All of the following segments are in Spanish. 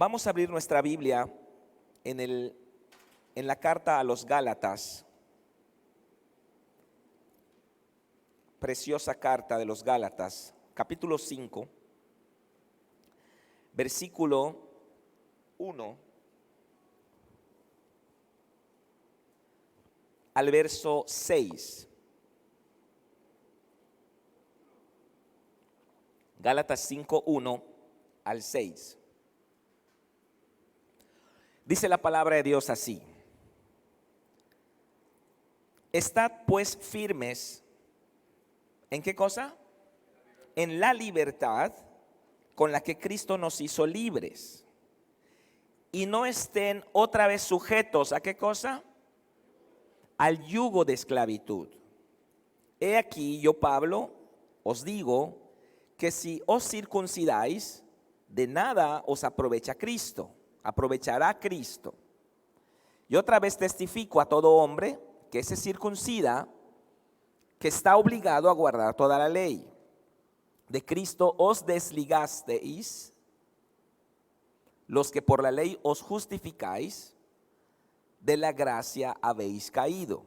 Vamos a abrir nuestra Biblia en la carta a los Gálatas. Preciosa carta de los Gálatas, capítulo 5, versículo 1 al verso 6. Gálatas 5, 1 al 6. Dice la palabra de Dios así: Estad pues firmes. ¿En qué cosa? En la libertad con la que Cristo nos hizo libres. Y no estén otra vez sujetos ¿a qué cosa? Al yugo de esclavitud. He aquí, yo Pablo, os digo que si os circuncidáis, de nada os aprovechará Cristo. Y otra vez testifico a todo hombre que se circuncida, que está obligado a guardar toda la ley. De Cristo os desligasteis, los que por la ley os justificáis, de la gracia habéis caído.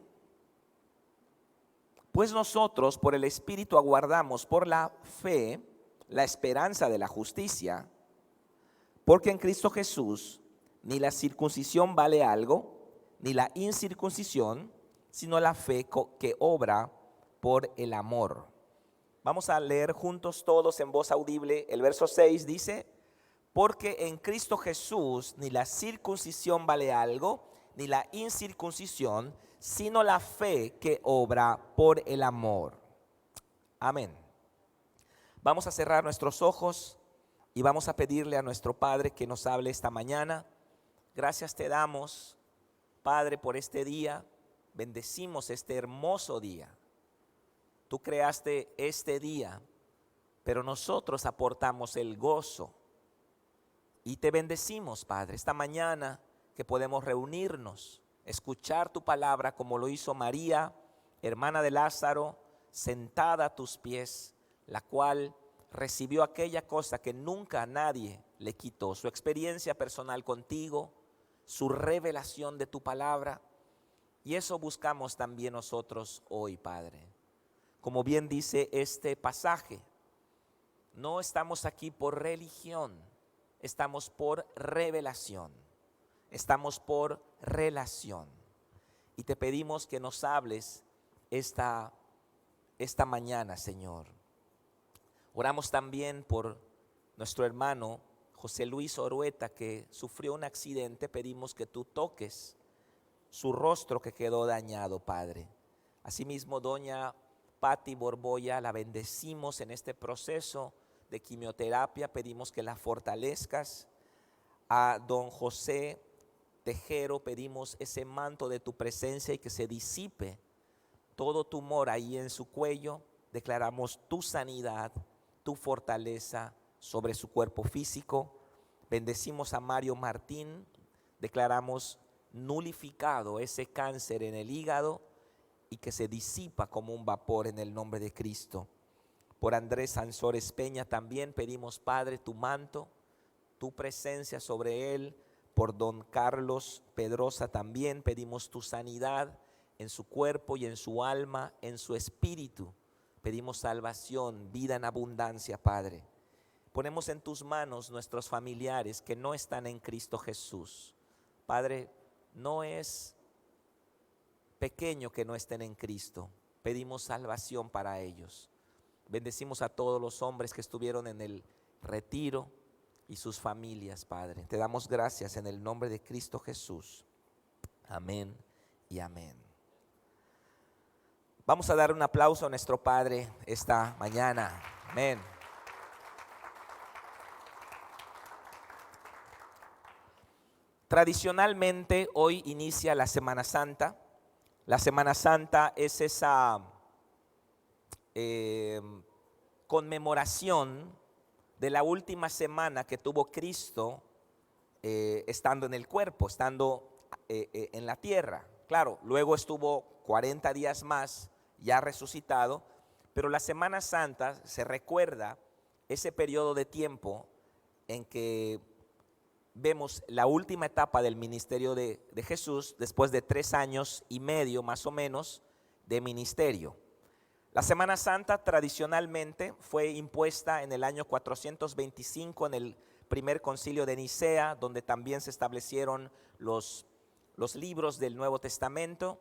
Pues nosotros por el Espíritu aguardamos por la fe la esperanza de la justicia, porque en Cristo Jesús ni la circuncisión vale algo, ni la incircuncisión, sino la fe que obra por el amor. Vamos a leer juntos todos en voz audible. El verso 6 dice: porque en Cristo Jesús ni la circuncisión vale algo, ni la incircuncisión, sino la fe que obra por el amor. Amén. Vamos a cerrar nuestros ojos y vamos a pedirle a nuestro Padre que nos hable esta mañana. Gracias te damos, Padre, por este día. Bendecimos este hermoso día. Tú creaste este día, pero nosotros aportamos el gozo. Y te bendecimos, Padre, esta mañana que podemos reunirnos, escuchar tu palabra como lo hizo María, hermana de Lázaro, sentada a tus pies, la cual recibió aquella cosa que nunca nadie le quitó, su experiencia personal contigo, su revelación de tu palabra. Y eso buscamos también nosotros hoy, Padre. Como bien dice este pasaje, no estamos aquí por religión, estamos por revelación, estamos por relación. Y te pedimos que nos hables esta mañana, Señor. Oramos también por nuestro hermano José Luis Orueta, que sufrió un accidente. Pedimos que tú toques su rostro que quedó dañado, Padre. Asimismo, doña Patti Borboya, la bendecimos en este proceso de quimioterapia. Pedimos que la fortalezcas. A don José Tejero pedimos ese manto de tu presencia y que se disipe todo tumor ahí en su cuello. Declaramos tu sanidad, tu fortaleza sobre su cuerpo físico. Bendecimos a Mario Martín. Declaramos nulificado ese cáncer en el hígado y que se disipa como un vapor en el nombre de Cristo. Por Andrés Sansores Peña también pedimos, Padre, tu manto, tu presencia sobre él. Por don Carlos Pedrosa también pedimos tu sanidad en su cuerpo y en su alma, en su espíritu. Pedimos salvación, vida en abundancia, Padre. Ponemos en tus manos nuestros familiares que no están en Cristo Jesús. Padre, no es pequeño que no estén en Cristo. Pedimos salvación para ellos. Bendecimos a todos los hombres que estuvieron en el retiro y sus familias, Padre. Te damos gracias en el nombre de Cristo Jesús. Amén y amén. Vamos a dar un aplauso a nuestro Padre esta mañana. Amén. Tradicionalmente hoy inicia la Semana Santa. La Semana Santa es esa conmemoración de la última semana que tuvo Cristo estando en el cuerpo, estando en la tierra. Claro, luego estuvo 40 días más ya resucitado, pero la Semana Santa se recuerda ese periodo de tiempo en que vemos la última etapa del ministerio de Jesús después de 3 años y medio más o menos de ministerio. La Semana Santa tradicionalmente fue impuesta en el año 425 en el primer concilio de Nicea, donde también se establecieron los libros del Nuevo Testamento.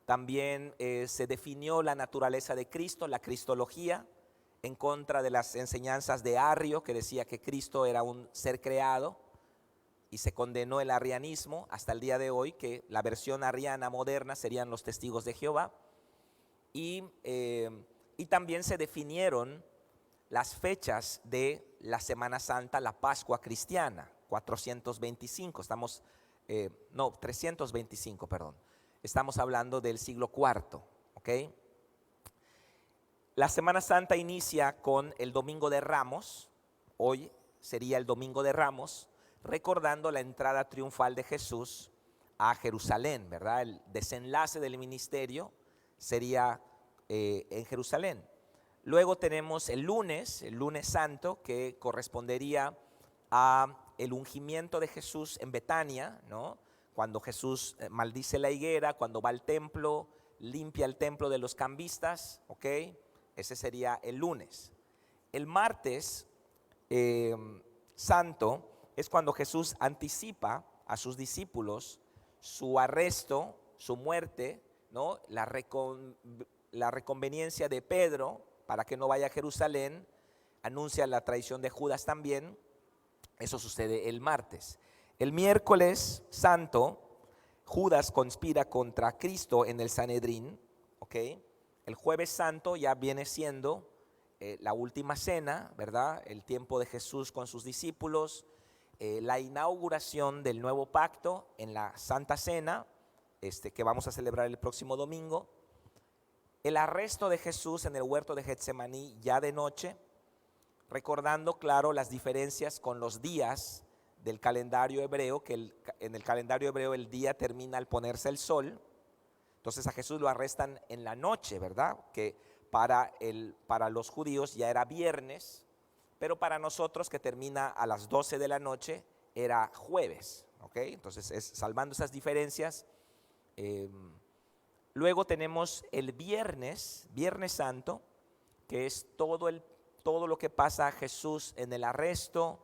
También se definió la naturaleza de Cristo, la cristología, en contra de las enseñanzas de Arrio, que decía que Cristo era un ser creado, y se condenó el arrianismo hasta el día de hoy, que la versión arriana moderna serían los testigos de Jehová. Y también se definieron las fechas de la Semana Santa, la Pascua cristiana, 325, perdón. Estamos hablando del siglo IV, ¿ok? La Semana Santa inicia con el Domingo de Ramos, hoy sería el Domingo de Ramos, recordando la entrada triunfal de Jesús a Jerusalén, ¿verdad? El desenlace del ministerio sería en Jerusalén. Luego tenemos el lunes santo, que correspondería a el ungimiento de Jesús en Betania, ¿no? Cuando Jesús maldice la higuera, cuando va al templo, limpia el templo de los cambistas, ¿ok? Ese sería el lunes. El martes santo es cuando Jesús anticipa a sus discípulos su arresto, su muerte, ¿no? La reconveniencia de Pedro para que no vaya a Jerusalén, anuncia la traición de Judas también. Eso sucede el martes. El miércoles santo, Judas conspira contra Cristo en el Sanedrín, ¿ok? El jueves santo ya viene siendo la última cena, ¿verdad? El tiempo de Jesús con sus discípulos, la inauguración del nuevo pacto en la Santa Cena, que vamos a celebrar el próximo domingo. El arresto de Jesús en el huerto de Getsemaní ya de noche, recordando, claro, las diferencias con los días del calendario hebreo, que en el calendario hebreo el día termina al ponerse el sol. Entonces a Jesús lo arrestan en la noche, ¿verdad? Que para los judíos ya era viernes, pero para nosotros, que termina a las 12 de la noche, era jueves, ¿ok? Entonces, salvando esas diferencias. Luego tenemos el Viernes Santo, que es todo lo que pasa a Jesús en el arresto,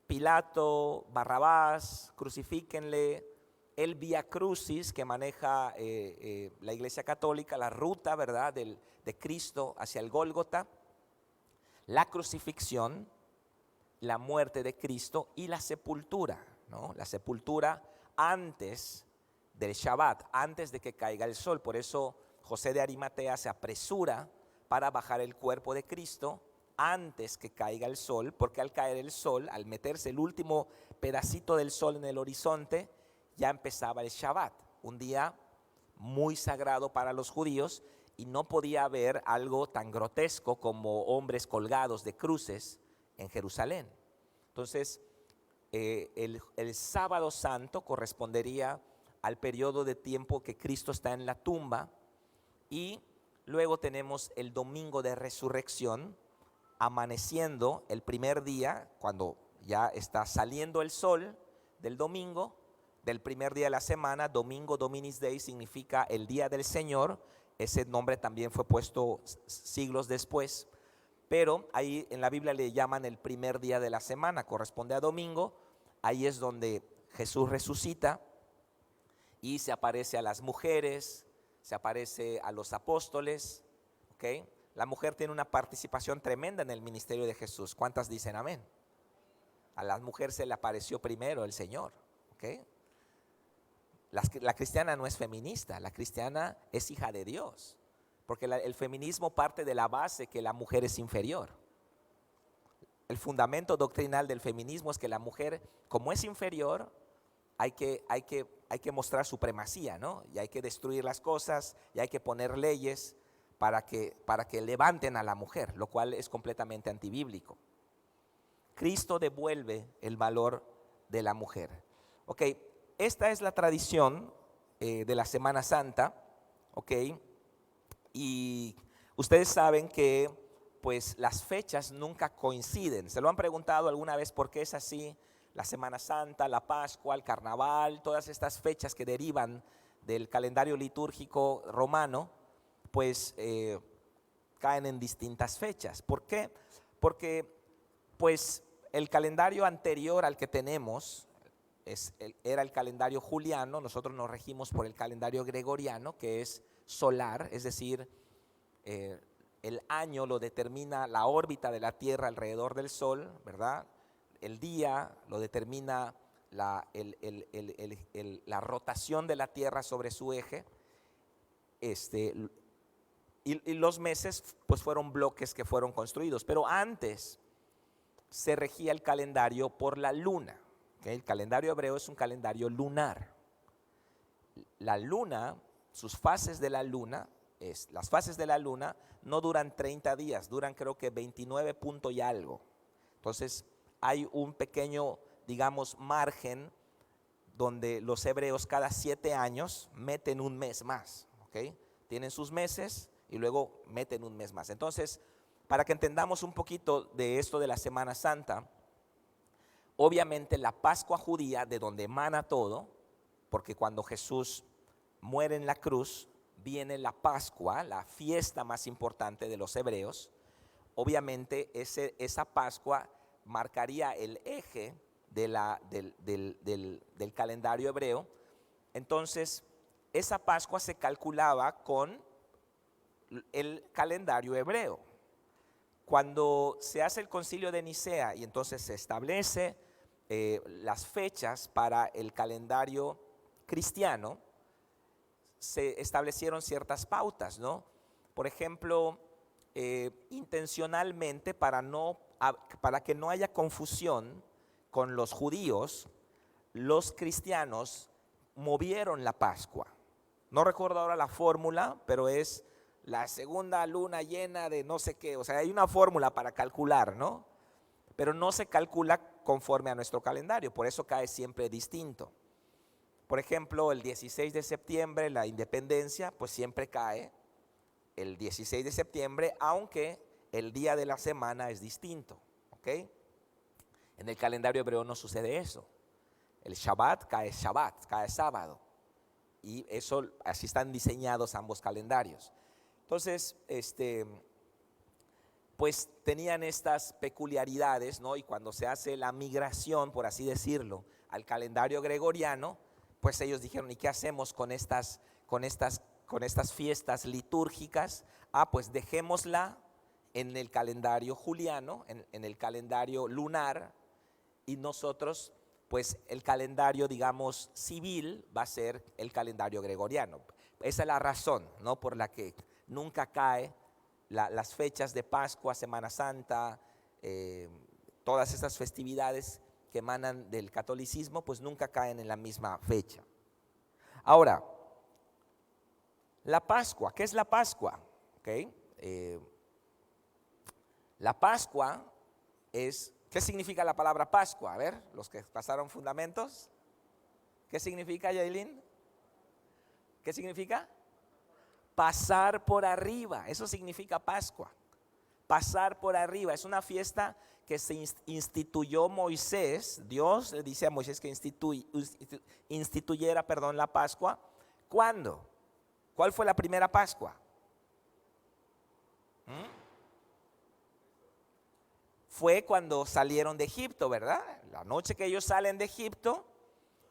Pilato, Barrabás, crucifíquenle, el Vía Crucis que maneja la Iglesia Católica, la ruta, ¿verdad?, de Cristo hacia el Gólgota, la crucifixión, la muerte de Cristo y la sepultura, ¿no? La sepultura antes del Shabbat, antes de que caiga el sol. Por eso José de Arimatea se apresura para bajar el cuerpo de Cristo antes que caiga el sol, porque al caer el sol, al meterse el último pedacito del sol en el horizonte, ya empezaba el Shabbat, un día muy sagrado para los judíos, y no podía haber algo tan grotesco como hombres colgados de cruces en Jerusalén. Entonces, el sábado santo correspondería al periodo de tiempo que Cristo está en la tumba, y luego tenemos el domingo de resurrección, amaneciendo el primer día, cuando ya está saliendo el sol del domingo, del primer día de la semana. Domingo, Dominis Dei, significa el día del Señor. Ese nombre también fue puesto siglos después, pero ahí en la Biblia le llaman el primer día de la semana, corresponde a domingo. Ahí es donde Jesús resucita y se aparece a las mujeres, se aparece a los apóstoles, ¿ok? La mujer tiene una participación tremenda en el ministerio de Jesús. ¿Cuántas dicen amén? A la mujer se le apareció primero el Señor, ¿ok? La cristiana no es feminista, la cristiana es hija de Dios, porque el feminismo parte de la base que la mujer es inferior. El fundamento doctrinal del feminismo es que la mujer, como es inferior, hay que mostrar supremacía, ¿no? Y hay que destruir las cosas, y hay que poner leyes para que levanten a la mujer, lo cual es completamente antibíblico. Cristo devuelve el valor de la mujer. Ok, esta es la tradición de la Semana Santa, ok, y ustedes saben que pues las fechas nunca coinciden. ¿Se lo han preguntado alguna vez por qué es así? la Semana Santa, la Pascua, el Carnaval, todas estas fechas que derivan del calendario litúrgico romano, pues caen en distintas fechas. ¿Por qué? Porque pues el calendario anterior al que tenemos era el calendario juliano. Nosotros nos regimos por el calendario gregoriano, que es solar, es decir, el año lo determina la órbita de la Tierra alrededor del Sol, ¿verdad? El día lo determina la rotación de la Tierra sobre su eje. Y los meses pues fueron bloques que fueron construidos, pero antes se regía el calendario por la luna, ¿okay? El calendario hebreo es un calendario lunar. La luna, sus fases de la luna, las fases de la luna no duran 30 días, duran creo que 29 punto y algo. Entonces hay un pequeño, digamos, margen donde los hebreos cada 7 años meten un mes más, ¿okay? Tienen sus meses y luego meten un mes más. Entonces, para que entendamos un poquito de esto de la Semana Santa, obviamente la Pascua judía, de donde emana todo, porque cuando Jesús muere en la cruz, viene la Pascua, la fiesta más importante de los hebreos. Obviamente esa Pascua marcaría el eje del calendario hebreo. Entonces, esa Pascua se calculaba con el calendario hebreo. Cuando se hace el concilio de Nicea y entonces se establece las fechas para el calendario cristiano, se establecieron ciertas pautas, ¿no? Por ejemplo, intencionalmente para que no haya confusión con los judíos, los cristianos movieron la Pascua. No recuerdo ahora la fórmula, pero es la segunda luna llena de no sé qué. O sea, hay una fórmula para calcular, ¿no? Pero no se calcula conforme a nuestro calendario, por eso cae siempre distinto. Por ejemplo, el 16 de septiembre, la independencia, pues siempre cae el 16 de septiembre, aunque el día de la semana es distinto, ¿ok? En el calendario hebreo no sucede eso. El Shabbat, cae sábado. Y eso, así están diseñados ambos calendarios. Entonces, pues tenían estas peculiaridades, ¿no? Y cuando se hace la migración, por así decirlo, al calendario gregoriano, pues ellos dijeron, ¿y qué hacemos con estas fiestas litúrgicas? Pues dejémosla en el calendario juliano, en el calendario lunar, y nosotros, pues el calendario, digamos, civil va a ser el calendario gregoriano. Esa es la razón, ¿no?, por la que nunca cae las fechas de Pascua, Semana Santa, todas estas festividades que emanan del catolicismo, pues nunca caen en la misma fecha. Ahora, la Pascua, ¿qué es la Pascua? ¿Okay? La Pascua es, ¿qué significa la palabra Pascua? A ver, los que pasaron fundamentos, ¿qué significa, Yailin? ¿Qué significa? Pasar por arriba, eso significa Pascua. Pasar por arriba, es una fiesta que se instituyó Moisés. Dios le dice a Moisés que instituyera la Pascua. ¿Cuándo? ¿Cuál fue la primera Pascua? Fue cuando salieron de Egipto, ¿verdad? La noche que ellos salen de Egipto,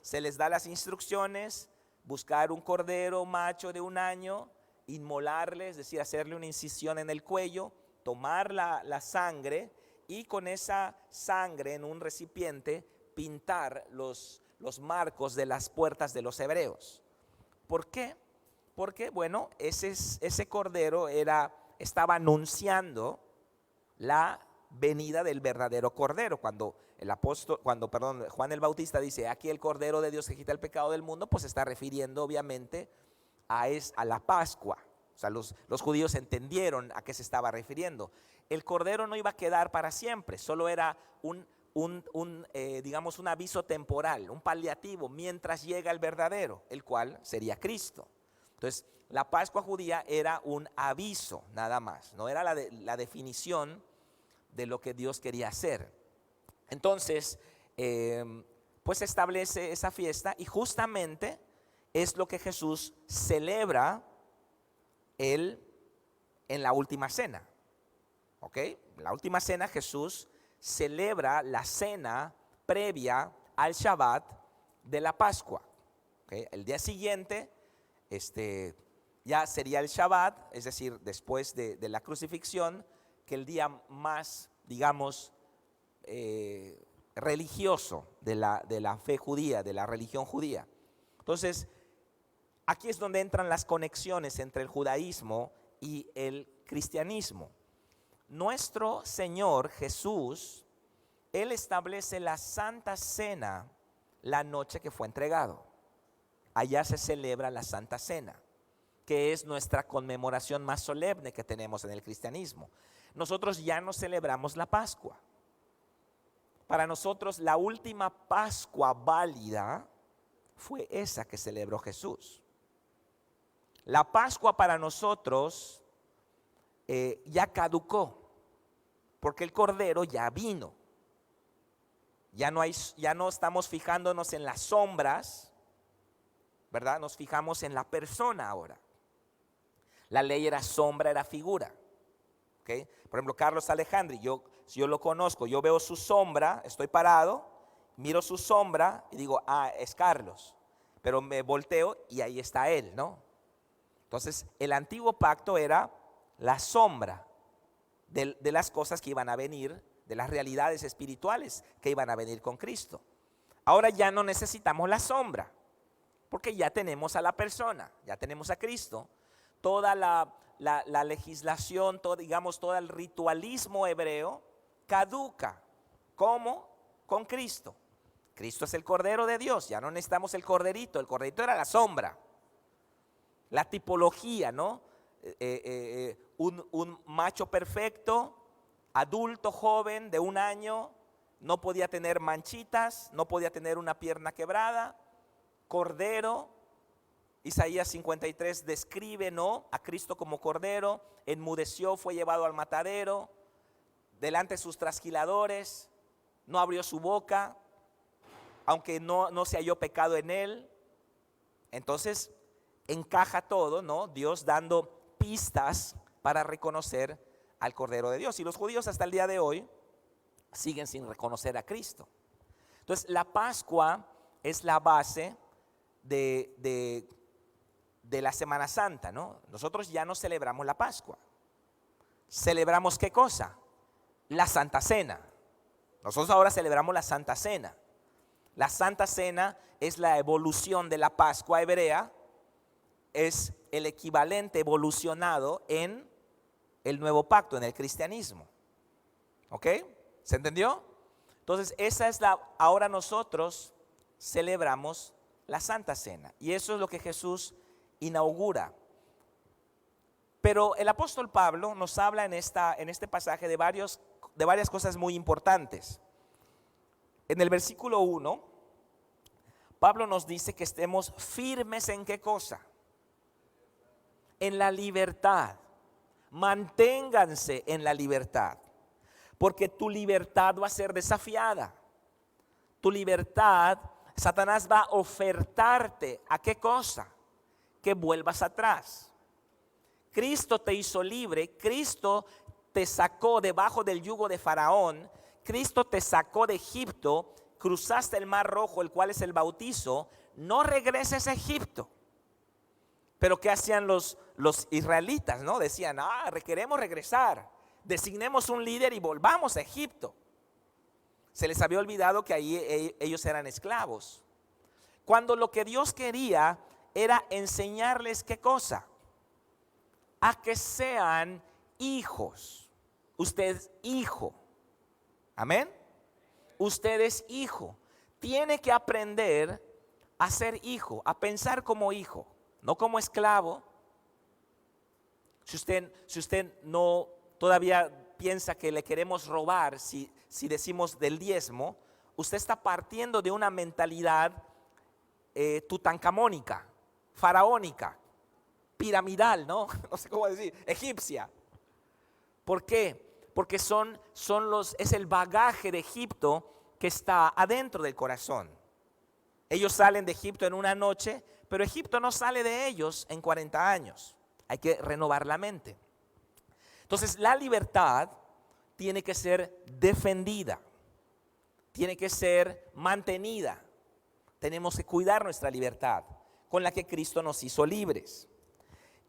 se les da las instrucciones: buscar un cordero macho de 1 año, inmolarle, es decir, hacerle una incisión en el cuello, tomar la sangre y con esa sangre en un recipiente pintar los marcos de las puertas de los hebreos. ¿Por qué? Porque, bueno, ese cordero estaba anunciando la venida del verdadero cordero. Cuando Juan el Bautista dice, aquí el cordero de Dios que quita el pecado del mundo, pues se está refiriendo obviamente a la Pascua. O sea, los judíos entendieron a qué se estaba refiriendo. El cordero no iba a quedar para siempre, solo era digamos, un aviso temporal, un paliativo, mientras llega el verdadero, el cual sería Cristo. Entonces, la Pascua judía era un aviso, nada más, no era la definición de lo que Dios quería hacer. Entonces, pues establece esa fiesta y justamente es lo que Jesús celebra en la última cena. ¿Ok? En la última cena Jesús celebra la cena previa al Shabbat de la Pascua. ¿Ok? El día siguiente ya sería el Shabbat, es decir, después de la crucifixión, que el día más, digamos, religioso de la fe judía, de la religión judía. Entonces, aquí es donde entran las conexiones entre el judaísmo y el cristianismo. Nuestro Señor Jesús, Él establece la Santa Cena la noche que fue entregado. Allá se celebra la Santa Cena, que es nuestra conmemoración más solemne que tenemos en el cristianismo. Nosotros ya no celebramos la Pascua. Para nosotros la última Pascua válida fue esa que celebró Jesús. La Pascua para nosotros ya caducó, porque el Cordero ya vino. Ya no estamos fijándonos en las sombras, ¿verdad? Nos fijamos en la persona ahora. La ley era sombra, era figura. ¿Okay? Por ejemplo, Carlos Alejandri, si yo lo conozco, yo veo su sombra, estoy parado, miro su sombra y digo, es Carlos. Pero me volteo y ahí está él, ¿no? Entonces, el antiguo pacto era la sombra de las cosas que iban a venir, de las realidades espirituales que iban a venir con Cristo. Ahora ya no necesitamos la sombra, porque ya tenemos a la persona, ya tenemos a Cristo. Toda la legislación, todo el ritualismo hebreo caduca. ¿Cómo? Con Cristo. Cristo es el Cordero de Dios, ya no necesitamos el corderito era la sombra. La tipología, ¿no? Un macho perfecto, adulto, joven, de 1 año, no podía tener manchitas, no podía tener una pierna quebrada, cordero. Isaías 53 describe, ¿no?, a Cristo como cordero, enmudeció, fue llevado al matadero, delante de sus trasquiladores, no abrió su boca, aunque no se halló pecado en él. Entonces encaja todo, ¿no? Dios dando pistas para reconocer al Cordero de Dios. Y los judíos hasta el día de hoy siguen sin reconocer a Cristo. Entonces la Pascua es la base de la Semana Santa, ¿no? Nosotros ya no celebramos la Pascua. ¿Celebramos qué cosa? La Santa Cena. Nosotros ahora celebramos la Santa Cena. La Santa Cena es la evolución de la Pascua hebrea, es el equivalente evolucionado en el nuevo pacto, en el cristianismo. ¿Ok? ¿Se entendió? Entonces ahora nosotros celebramos la Santa Cena y eso es lo que Jesús inaugura. Pero el apóstol Pablo nos habla en este pasaje de varias cosas muy importantes. En el versículo 1, Pablo nos dice que estemos firmes en ¿qué cosa? En la libertad. Manténganse en la libertad, porque tu libertad va a ser desafiada. Tu libertad, Satanás va a ofertarte ¿a qué cosa? Que vuelvas atrás. Cristo te hizo libre, Cristo te sacó debajo del yugo de Faraón, Cristo te sacó de Egipto, cruzaste el mar rojo, el cual es el bautizo, no regreses a Egipto. Pero ¿qué hacían los israelitas? ¿No? Decían, queremos regresar, designemos un líder y volvamos a Egipto. Se les había olvidado que ahí ellos eran esclavos. Cuando lo que Dios quería era enseñarles ¿qué cosa? A que sean hijos. Usted es hijo. Amén. Usted es hijo. Tiene que aprender a ser hijo, a pensar como hijo, no como esclavo. Si usted no todavía piensa que le queremos robar, si decimos del diezmo, usted está partiendo de una mentalidad tutankamónica, faraónica, piramidal, ¿no? No sé cómo decir, egipcia. ¿Por qué? Porque es el bagaje de Egipto que está adentro del corazón. Ellos salen de Egipto en una noche, pero Egipto no sale de ellos en 40 años. Hay que renovar la mente. Entonces, la libertad tiene que ser defendida, tiene que ser mantenida. Tenemos que cuidar nuestra libertad, con la que Cristo nos hizo libres.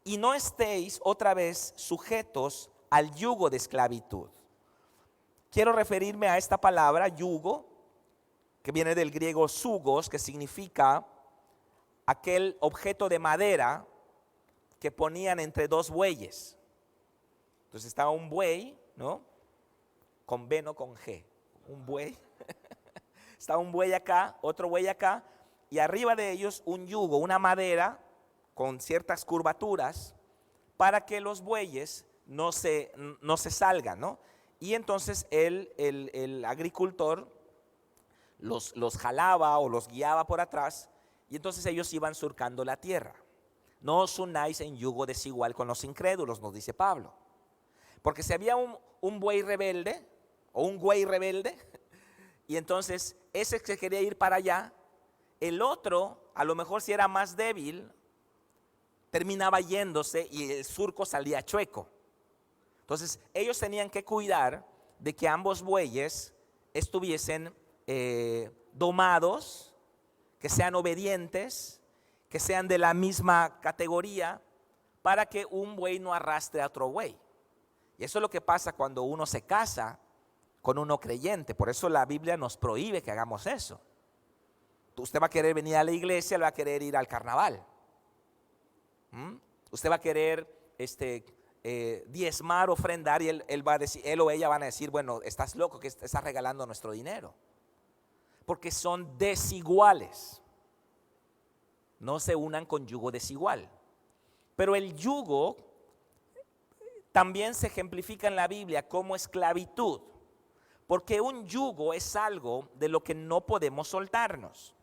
Y no estéis otra vez sujetos al yugo de esclavitud. Quiero referirme a esta palabra, yugo, que viene del griego zugos, que significa aquel objeto de madera que ponían entre dos bueyes. Entonces estaba un buey, ¿no? Con B, no con G. Un buey. Estaba un buey acá, otro buey acá, y arriba de ellos un yugo, una madera con ciertas curvaturas para que los bueyes no se salgan, ¿no? Y entonces el agricultor los jalaba o los guiaba por atrás, y entonces ellos iban surcando la tierra. No os unáis en yugo desigual con los incrédulos, nos dice Pablo. Porque si había un buey rebelde o un güey rebelde, y entonces ese que quería ir para allá, el otro, a lo mejor si era más débil, terminaba yéndose y el surco salía chueco. Entonces ellos tenían que cuidar de que ambos bueyes estuviesen domados, que sean obedientes, que sean de la misma categoría, para que un buey no arrastre a otro buey. Y eso es lo que pasa cuando uno se casa con uno creyente. Por eso la Biblia nos prohíbe que hagamos eso. Usted va a querer venir a la iglesia, le va a querer ir al carnaval. Usted va a querer diezmar, ofrendar, y él va a decir, él o ella van a decir, bueno, estás loco, que estás regalando nuestro dinero. Porque son desiguales. No se unan con yugo desigual. Pero el yugo también se ejemplifica en la Biblia como esclavitud. Porque un yugo es algo de lo que no podemos soltarnos.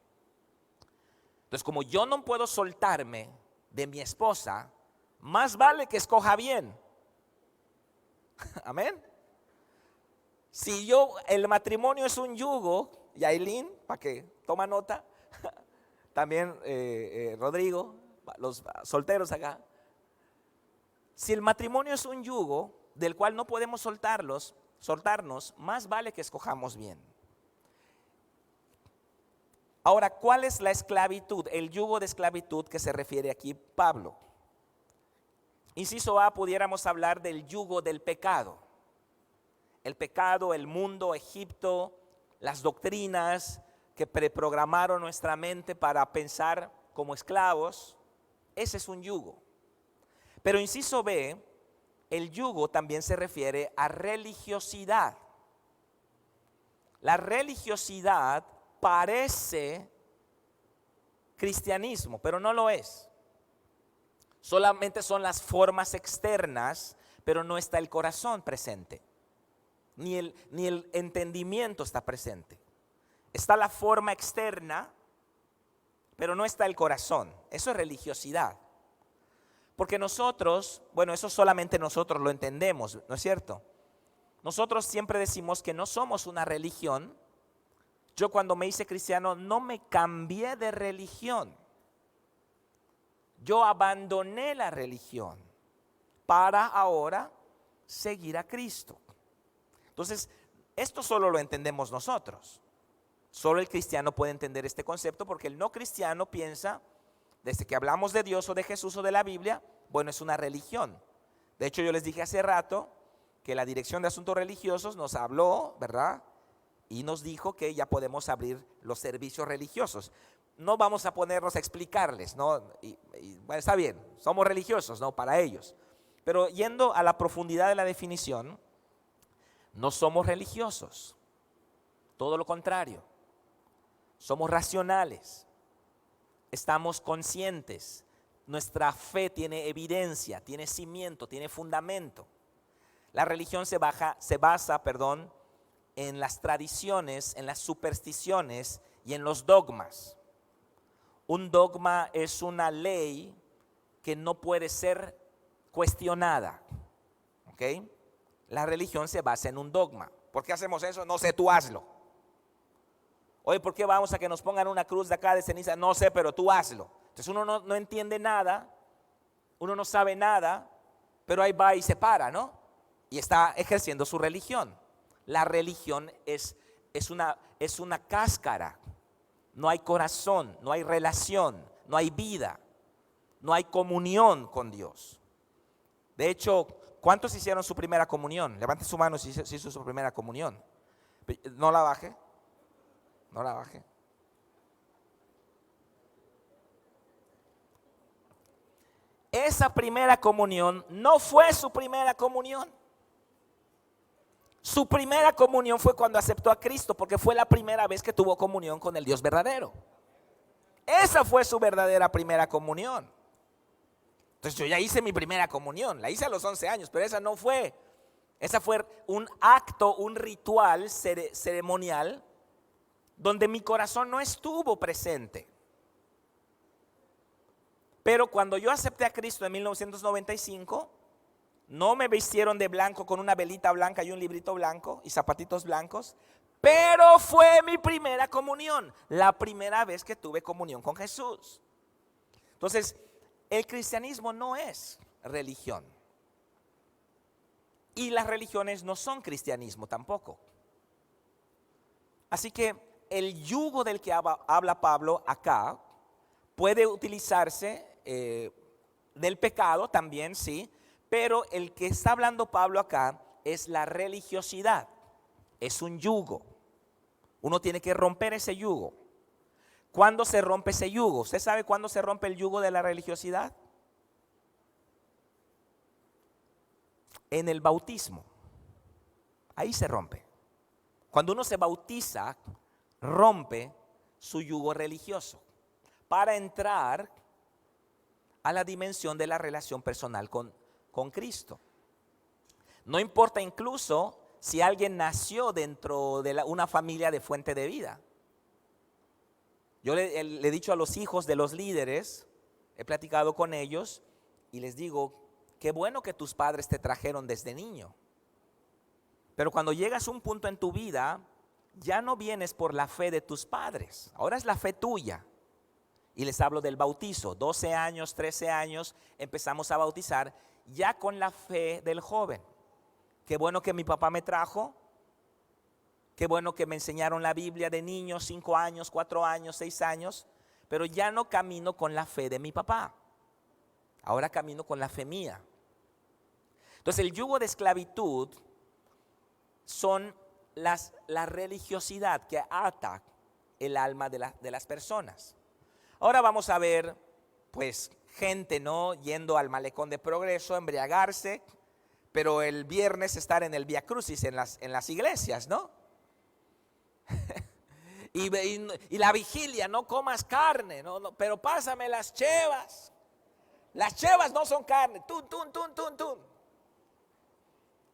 Entonces, como yo no puedo soltarme de mi esposa, más vale que escoja bien. Amén. Si el matrimonio es un yugo, y Aileen, para que toma nota, también Rodrigo, los solteros acá. Si el matrimonio es un yugo del cual no podemos soltarnos, más vale que escojamos bien. Ahora, ¿cuál es la esclavitud? El yugo de esclavitud que se refiere aquí Pablo. Inciso A, pudiéramos hablar del yugo del pecado. El pecado, el mundo, Egipto, las doctrinas que preprogramaron nuestra mente para pensar como esclavos, ese es un yugo. Pero inciso B, el yugo también se refiere a religiosidad. La religiosidad parece cristianismo, pero no lo es. Solamente son las formas externas, pero no está el corazón presente. Ni el entendimiento está presente. Está la forma externa, pero no está el corazón. Eso es religiosidad. Porque nosotros, bueno, eso solamente nosotros lo entendemos, ¿no es cierto? Nosotros siempre decimos que no somos una religión. Yo cuando me hice cristiano no me cambié de religión. Yo abandoné la religión para ahora seguir a Cristo. Entonces, esto solo lo entendemos nosotros. Solo el cristiano puede entender este concepto, porque el no cristiano piensa, desde que hablamos de Dios o de Jesús o de la Biblia, bueno, es una religión. De hecho, yo les dije hace rato que la Dirección de Asuntos Religiosos nos habló, ¿verdad? Y nos dijo que ya podemos abrir los servicios religiosos. No vamos a ponernos a explicarles, ¿no? Bueno, está bien, somos religiosos, ¿no? Para ellos. Pero yendo a la profundidad de la definición, no somos religiosos. Todo lo contrario. Somos racionales. Estamos conscientes. Nuestra fe tiene evidencia, tiene cimiento, tiene fundamento. La religión se basa, en las tradiciones, en las supersticiones y en los dogmas. Un dogma es una ley que no puede ser cuestionada. ¿Ok? La religión se basa en un dogma. ¿Por qué hacemos eso? No sé, tú hazlo. Oye, ¿por qué vamos a que nos pongan una cruz de acá de ceniza? No sé, pero tú hazlo. Entonces uno no entiende nada, uno no sabe nada, pero ahí va y se para, ¿no? Y está ejerciendo su religión. La religión es una cáscara. No hay corazón, no hay relación, no hay vida, no hay comunión con Dios. De hecho, ¿cuántos hicieron su primera comunión? Levante su mano si hizo su primera comunión. No la baje, no la baje. Esa primera comunión no fue su primera comunión. Su primera comunión fue cuando aceptó a Cristo, porque fue la primera vez que tuvo comunión con el Dios verdadero. Esa fue su verdadera primera comunión. Entonces yo ya hice mi primera comunión, la hice a los 11 años, pero esa no fue. Esa fue un acto, un ritual ceremonial, donde mi corazón no estuvo presente. Pero cuando yo acepté a Cristo en 1995, no me vistieron de blanco con una velita blanca y un librito blanco y zapatitos blancos, pero fue mi primera comunión, la primera vez que tuve comunión con Jesús. Entonces, el cristianismo no es religión. Y las religiones no son cristianismo tampoco. Así que el yugo del que habla Pablo acá puede utilizarse del pecado también, sí, pero el que está hablando Pablo acá es la religiosidad, es un yugo. Uno tiene que romper ese yugo. ¿Cuándo se rompe ese yugo? ¿Usted sabe cuándo se rompe el yugo de la religiosidad? En el bautismo. Ahí se rompe. Cuando uno se bautiza, rompe su yugo religioso para entrar a la dimensión de la relación personal con Cristo. No importa incluso si alguien nació dentro de una familia de fuente de vida. Yo le he dicho a los hijos de los líderes, he platicado con ellos y les digo, qué bueno que tus padres te trajeron desde niño. Pero cuando llegas a un punto en tu vida, ya no vienes por la fe de tus padres, ahora es la fe tuya. Y les hablo del bautizo, 12 años, 13 años, empezamos a bautizar ya con la fe del joven. Qué bueno que mi papá me trajo, qué bueno que me enseñaron la Biblia de niño, 5 años, 4 años, 6 años, pero ya no camino con la fe de mi papá, ahora camino con la fe mía. Entonces el yugo de esclavitud son la religiosidad que ata el alma de las personas. Ahora vamos a ver, pues, gente, ¿no? Yendo al malecón de Progreso, embriagarse, pero el viernes estar en el Vía Crucis en las iglesias, ¿no? y la vigilia, no comas carne, no, pero pásame las chevas. Las chevas no son carne, tun.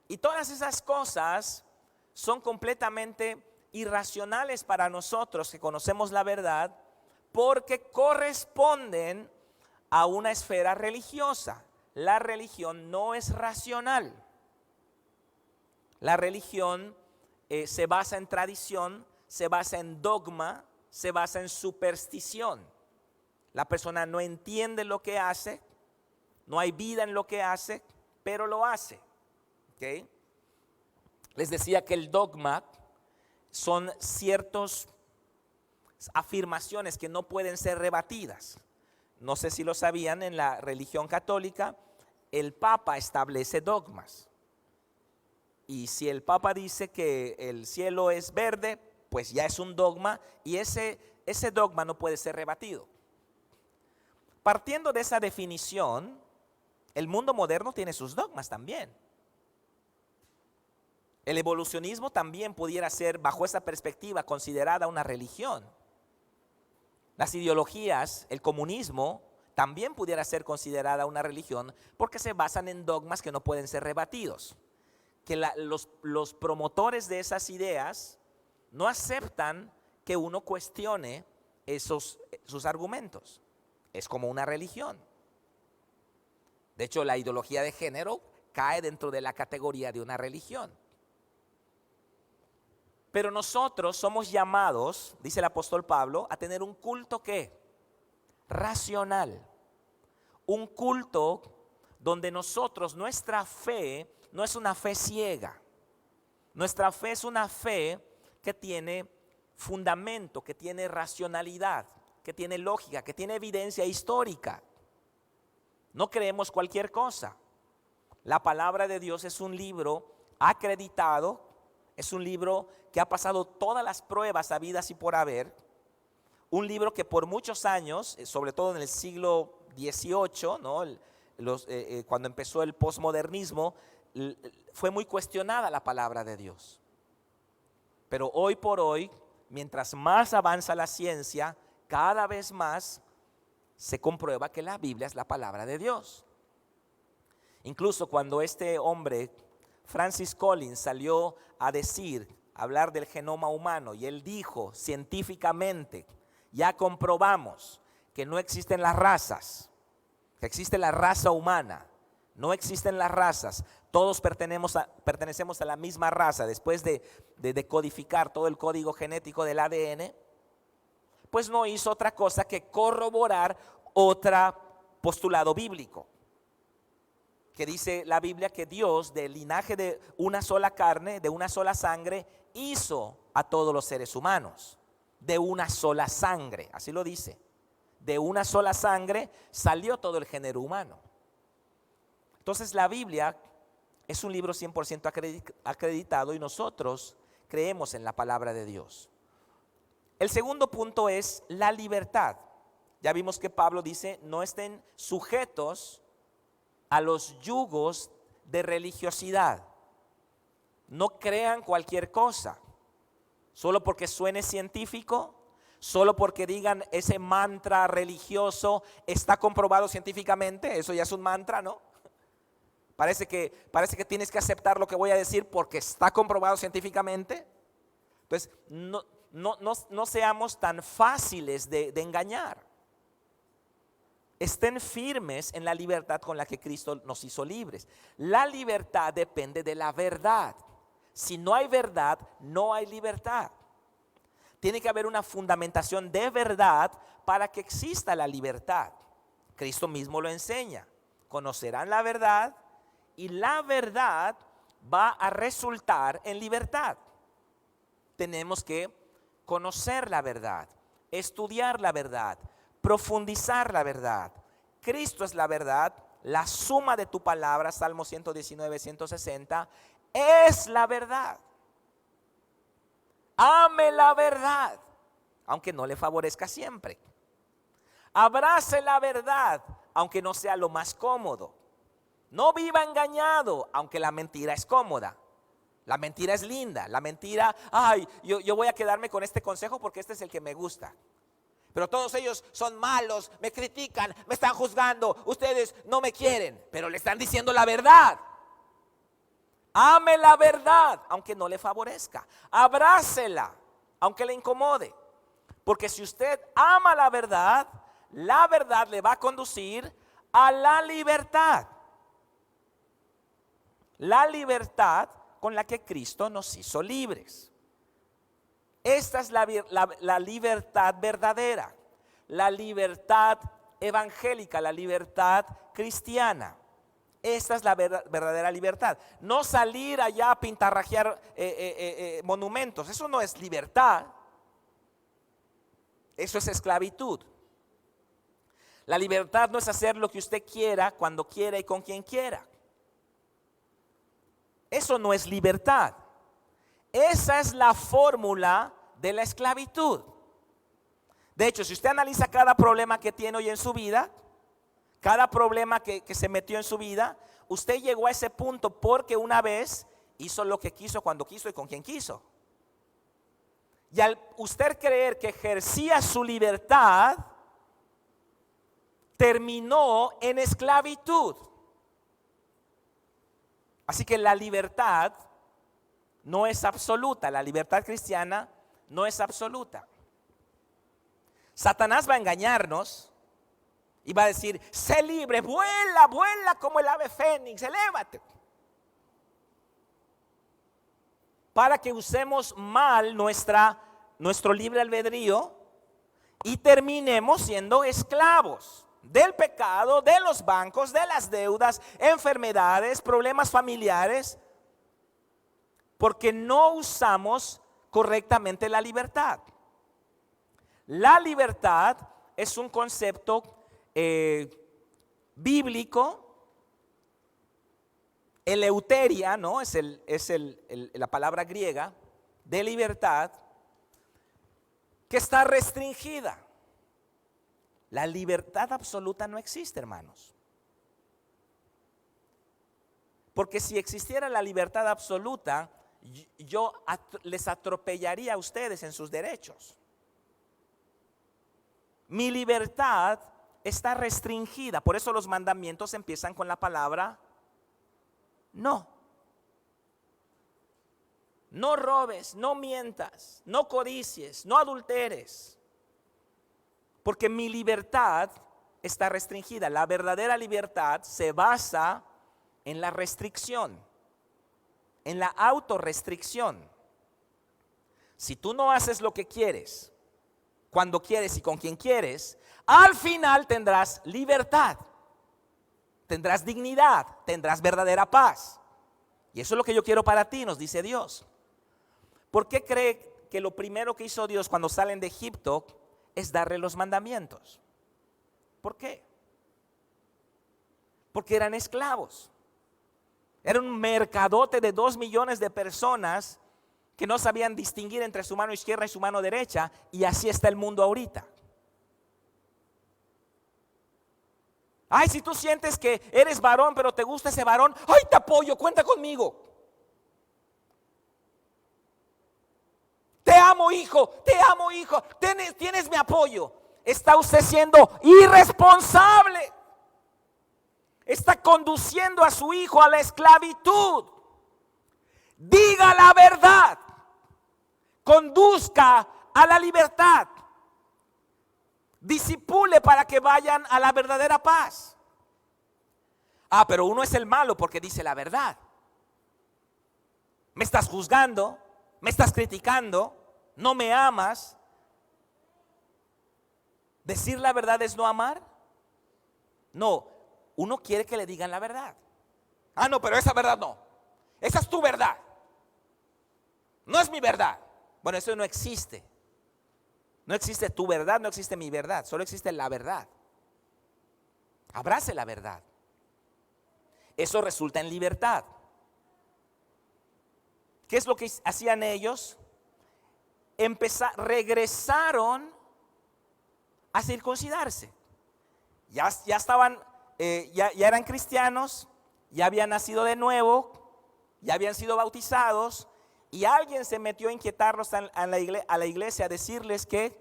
Y todas esas cosas son completamente irracionales para nosotros que conocemos la verdad, porque corresponden a una esfera religiosa. La religión no es racional. La religión se basa en tradición, se basa en dogma, se basa en superstición. La persona no entiende lo que hace, no hay vida en lo que hace, pero lo hace. ¿Okay? Les decía que el dogma son ciertas afirmaciones que no pueden ser rebatidas. No sé si lo sabían, en la religión católica el Papa establece dogmas. Y si el Papa dice que el cielo es verde, pues ya es un dogma y ese dogma no puede ser rebatido. Partiendo de esa definición, el mundo moderno tiene sus dogmas también. El evolucionismo también pudiera ser, bajo esa perspectiva, considerada una religión. Las ideologías, el comunismo, también pudiera ser considerada una religión porque se basan en dogmas que no pueden ser rebatidos. Que los promotores de esas ideas no aceptan que uno cuestione sus argumentos. Es como una religión. De hecho, la ideología de género cae dentro de la categoría de una religión. Pero nosotros somos llamados, dice el apóstol Pablo, a tener un culto ¿qué? Racional. Un culto donde nosotros, nuestra fe no es una fe ciega. Nuestra fe es una fe que tiene fundamento, que tiene racionalidad, que tiene lógica, que tiene evidencia histórica. No creemos cualquier cosa. La palabra de Dios es un libro acreditado, es un libro que ha pasado todas las pruebas habidas y por haber. Un libro que por muchos años, sobre todo en el siglo XVIII, ¿no? Cuando empezó el posmodernismo, fue muy cuestionada la palabra de Dios. Pero hoy por hoy, mientras más avanza la ciencia, cada vez más se comprueba que la Biblia es la palabra de Dios. Incluso cuando este hombre, Francis Collins, salió a hablar del genoma humano, y él dijo científicamente, ya comprobamos que no existen las razas, que existe la raza humana, no existen las razas, todos pertenecemos a la misma raza. Después de decodificar todo el código genético del ADN, pues no hizo otra cosa que corroborar otro postulado bíblico, que dice la Biblia que Dios, del linaje de una sola carne, de una sola sangre, hizo a todos los seres humanos. De una sola sangre, así lo dice. De una sola sangre salió todo el género humano. Entonces la Biblia es un libro 100% acreditado y nosotros creemos en la palabra de Dios. El segundo punto es la libertad. Ya vimos que Pablo dice, no estén sujetos a los yugos de religiosidad. No crean cualquier cosa, solo porque suene científico, solo porque digan ese mantra religioso está comprobado científicamente. Eso ya es un mantra, ¿no? Parece que tienes que aceptar lo que voy a decir porque está comprobado científicamente. Entonces, no seamos tan fáciles de engañar. Estén firmes en la libertad con la que Cristo nos hizo libres. La libertad depende de la verdad. Si no hay verdad, no hay libertad. Tiene que haber una fundamentación de verdad para que exista la libertad. Cristo mismo lo enseña. Conocerán la verdad y la verdad va a resultar en libertad. Tenemos que conocer la verdad, estudiar la verdad, profundizar la verdad. Cristo es la verdad, la suma de tu palabra, Salmo 119, 160, es la verdad. Ame la verdad, aunque no le favorezca siempre. Abrace la verdad, aunque no sea lo más cómodo. No viva engañado, aunque la mentira es cómoda. La mentira es linda, la mentira, yo voy a quedarme con este consejo porque este es el que me gusta. Pero todos ellos son malos, me critican, me están juzgando, ustedes no me quieren, pero le están diciendo la verdad. Ame la verdad, aunque no le favorezca. Abrácela, aunque le incomode. Porque si usted ama la verdad le va a conducir a la libertad. La libertad con la que Cristo nos hizo libres. Esta es la libertad verdadera, la libertad evangélica, la libertad cristiana. Esta es la verdadera libertad. No salir allá a pintarrajear monumentos, eso no es libertad. Eso es esclavitud. La libertad no es hacer lo que usted quiera, cuando quiera y con quien quiera. Eso no es libertad. Esa es la fórmula de la esclavitud. De hecho, si usted analiza cada problema que tiene hoy en su vida, cada problema que se metió en su vida, usted llegó a ese punto porque una vez hizo lo que quiso, cuando quiso y con quien quiso. Y al usted creer que ejercía su libertad, terminó en esclavitud. Así que la libertad no es absoluta, la libertad cristiana no es absoluta. Satanás va a engañarnos y va a decir, sé libre, vuela, vuela como el ave fénix, elévate. para que usemos mal nuestro libre albedrío y terminemos siendo esclavos del pecado, de los bancos, de las deudas, enfermedades, problemas familiares, porque no usamos correctamente la libertad. La libertad es un concepto bíblico. Eleuteria, ¿no? Es la palabra griega de libertad, que está restringida. La libertad absoluta no existe, hermanos. Porque si existiera la libertad absoluta, yo les atropellaría a ustedes en sus derechos. Mi libertad está restringida. Por eso los mandamientos empiezan con la palabra no. No robes, no mientas, no codicies, no adulteres. Porque mi libertad está restringida. La verdadera libertad se basa en la restricción, en la autorrestricción. Si tú no haces lo que quieres, cuando quieres y con quien quieres, al final tendrás libertad, tendrás dignidad, tendrás verdadera paz. Y eso es lo que yo quiero para ti, nos dice Dios. ¿Por qué cree que lo primero que hizo Dios cuando salen de Egipto es darle los mandamientos? ¿Por qué? Porque eran esclavos. Era un mercadote de 2 millones de personas que no sabían distinguir entre su mano izquierda y su mano derecha, y así está el mundo ahorita. Ay, si tú sientes que eres varón pero te gusta ese varón, ay, te apoyo, cuenta conmigo. Te amo, hijo, tienes mi apoyo. Está usted siendo irresponsable. Está conduciendo a su hijo a la esclavitud. Diga la verdad. Conduzca a la libertad. Disipule para que vayan a la verdadera paz. Ah, pero uno es el malo porque dice la verdad. Me estás juzgando, me estás criticando, no me amas. ¿Decir la verdad es no amar? No, uno quiere que le digan la verdad. Ah, no, pero esa verdad no. Esa es tu verdad. No es mi verdad. Bueno, eso no existe. No existe tu verdad, no existe mi verdad. Solo existe la verdad. Abrace la verdad. Eso resulta en libertad. ¿Qué es lo que hacían ellos? Regresaron a circuncidarse. Ya estaban, ya eran cristianos, ya habían nacido de nuevo, ya habían sido bautizados, y alguien se metió a inquietarlos a la iglesia, a decirles que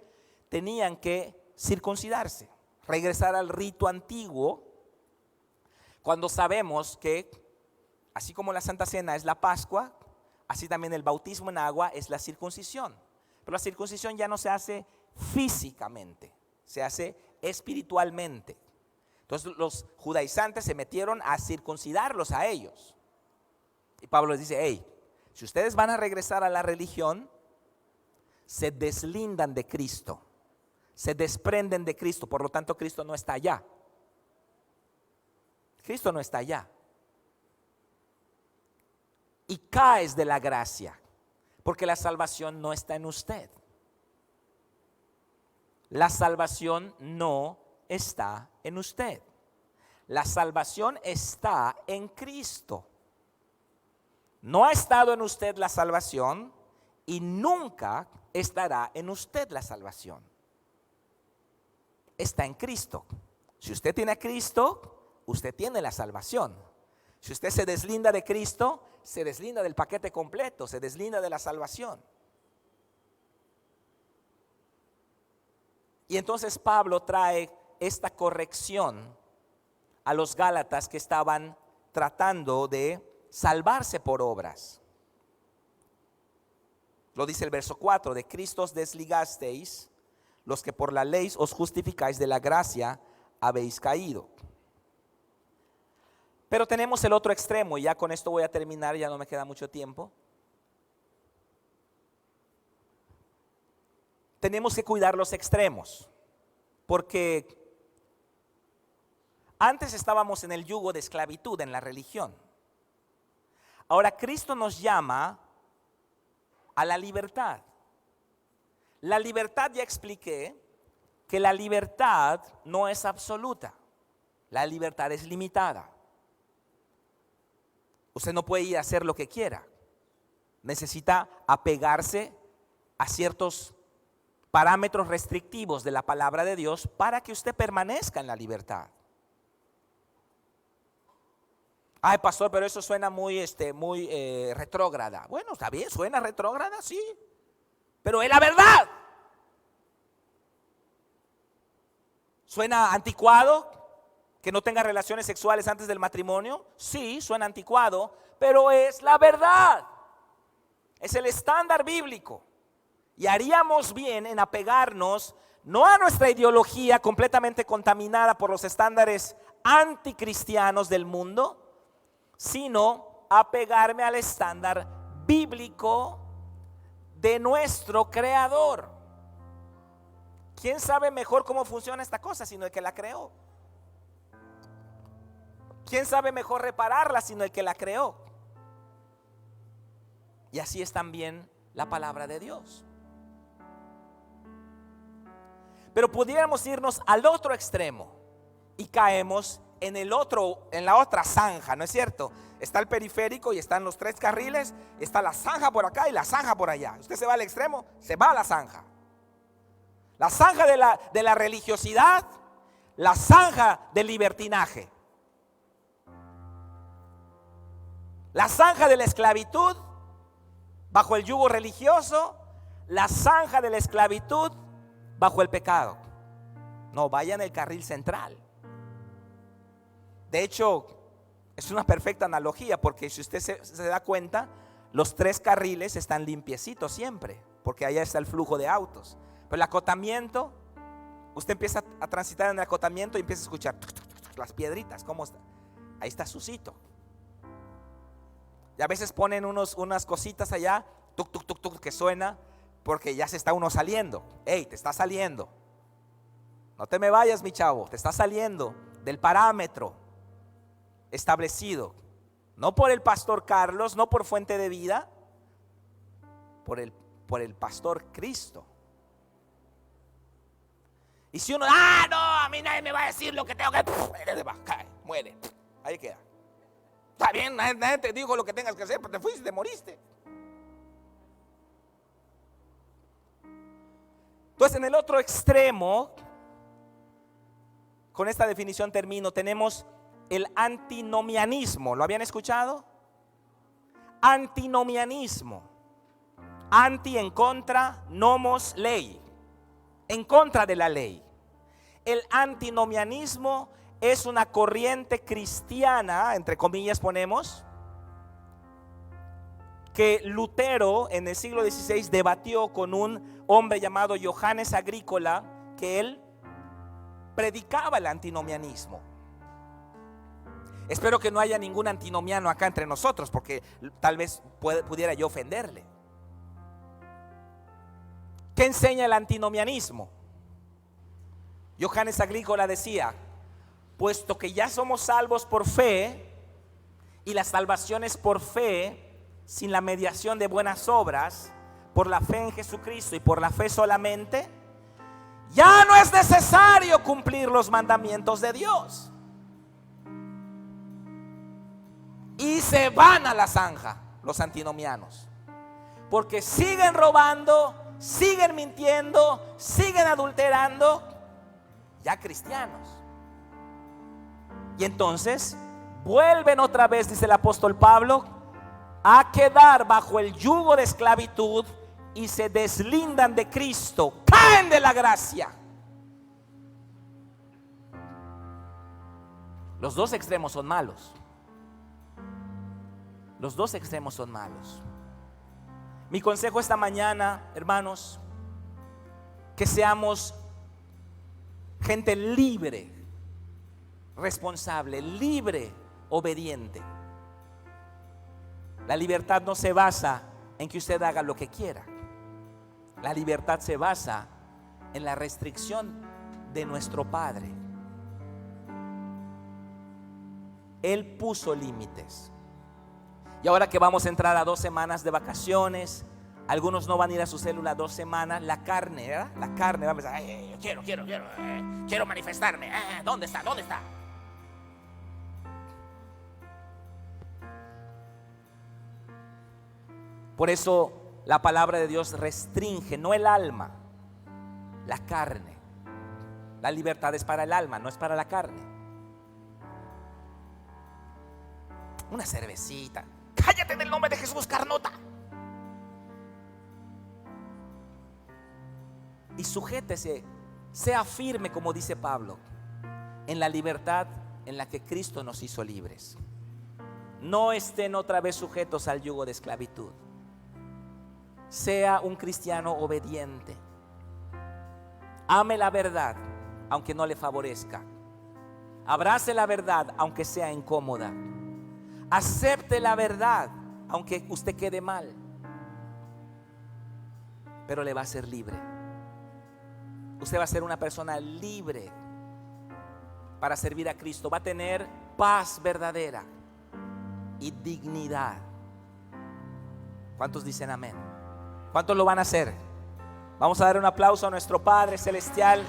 tenían que circuncidarse, regresar al rito antiguo, cuando sabemos que así como la Santa Cena es la Pascua, así también el bautismo en agua es la circuncisión. Pero la circuncisión ya no se hace físicamente, se hace espiritualmente. Entonces los judaizantes se metieron a circuncidarlos a ellos. Y Pablo les dice, hey, si ustedes van a regresar a la religión, se deslindan de Cristo, se desprenden de Cristo, por lo tanto Cristo no está allá. Cristo no está allá. Y caes de la gracia, porque la salvación no está en usted. La salvación no está en usted. La salvación está en Cristo. No ha estado en usted la salvación y nunca estará en usted la salvación. Está en Cristo. Si usted tiene a Cristo, usted tiene la salvación. Si usted se deslinda de Cristo, se deslinda del paquete completo, se deslinda de la salvación. Y entonces Pablo trae esta corrección a los Gálatas que estaban tratando de salvarse por obras. Lo dice el verso 4, de Cristo os desligasteis, los que por la ley os justificáis, de la gracia habéis caído. Pero tenemos el otro extremo, y ya con esto voy a terminar, ya no me queda mucho tiempo. tenemos que cuidar los extremos, porque antes estábamos en el yugo de esclavitud en la religión. Ahora Cristo nos llama a la libertad. La libertad, ya expliqué que la libertad no es absoluta. La libertad es limitada. Usted no puede ir a hacer lo que quiera. Necesita apegarse a ciertos parámetros restrictivos de la palabra de Dios para que usted permanezca en la libertad. Ay, pastor, pero eso suena muy retrógrada. Bueno, está bien, suena retrógrada, sí, pero es la verdad. ¿Suena anticuado que no tenga relaciones sexuales antes del matrimonio? Sí, suena anticuado, pero es la verdad. Es el estándar bíblico. Y haríamos bien en apegarnos no a nuestra ideología completamente contaminada por los estándares anticristianos del mundo, sino apegarme al estándar bíblico de nuestro Creador. ¿Quién sabe mejor cómo funciona esta cosa sino el que la creó? ¿Quién sabe mejor repararla sino el que la creó? Y así es también la palabra de Dios. Pero pudiéramos irnos al otro extremo y caemos en la otra zanja, ¿no es cierto? Está el periférico y están los 3 carriles, está la zanja por acá y la zanja por allá. Usted se va al extremo, se va a la zanja. La zanja de la religiosidad, la zanja del libertinaje. La zanja de la esclavitud bajo el yugo religioso, la zanja de la esclavitud bajo el pecado. No, vaya en el carril central. De hecho, es una perfecta analogía, porque si usted se da cuenta, los 3 carriles están limpiecitos siempre, porque allá está el flujo de autos. Pero el acotamiento, usted empieza a transitar en el acotamiento y empieza a escuchar las piedritas, ¿cómo está? Ahí está sucito. Y a veces ponen unas cositas allá, tuc, tuc, tuc, tuc, que suena, porque ya se está uno saliendo. Hey, te está saliendo. No te me vayas, mi chavo, te está saliendo del parámetro establecido, no por el pastor Carlos, no por Fuente de Vida, por el pastor Cristo. Y si uno, no, a mí nadie me va a decir lo que tengo que, cae, muere, ahí queda. Está bien, nadie te dijo lo que tengas que hacer, pero te fuiste, te moriste. Entonces, en el otro extremo, con esta definición termino, tenemos el antinomianismo. ¿Lo habían escuchado? Antinomianismo. Anti, en contra, nomos, ley. En contra de la ley. El antinomianismo es una corriente cristiana, entre comillas ponemos, que Lutero en el siglo XVI debatió con un hombre llamado Johannes Agrícola, que él predicaba el antinomianismo. Espero que no haya ningún antinomiano acá entre nosotros, porque tal vez pudiera yo ofenderle. ¿Qué enseña el antinomianismo? Johannes Agrícola decía: puesto que ya somos salvos por fe, y la salvación es por fe, sin la mediación de buenas obras, por la fe en Jesucristo y por la fe solamente, ya no es necesario cumplir los mandamientos de Dios. Y se van a la zanja los antinomianos, porque siguen robando, siguen mintiendo, siguen adulterando, ya cristianos. Y entonces vuelven otra vez, dice el apóstol Pablo, a quedar bajo el yugo de esclavitud y se deslindan de Cristo, caen de la gracia. Los dos extremos son malos. Los dos extremos son malos. Mi consejo esta mañana, hermanos, que seamos gente libre, responsable, libre, obediente. La libertad no se basa en que usted haga lo que quiera. La libertad se basa en la restricción de nuestro Padre. Él puso límites. Y ahora que vamos a entrar a 2 semanas de vacaciones, algunos no van a ir a su célula 2 semanas. La carne, ¿verdad? La carne va a pensar, quiero manifestarme. ¿Dónde está? ¿Dónde está? Por eso la palabra de Dios restringe, no el alma, la carne. La libertad es para el alma, no es para la carne. Una cervecita. Cállate en el nombre de Jesús, carnota. Y sujétese, sea firme, como dice Pablo, en la libertad en la que Cristo nos hizo libres. No estén otra vez sujetos al yugo de esclavitud. Sea un cristiano obediente. Ame la verdad, aunque no le favorezca. Abrace la verdad, aunque sea incómoda. Acepte la verdad, aunque usted quede mal. Pero le va a ser libre. Usted va a ser una persona libre para servir a Cristo. Va a tener paz verdadera y dignidad. ¿Cuántos dicen amén? ¿Cuántos lo van a hacer? Vamos a dar un aplauso a nuestro Padre Celestial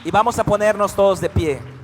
y vamos a ponernos todos de pie.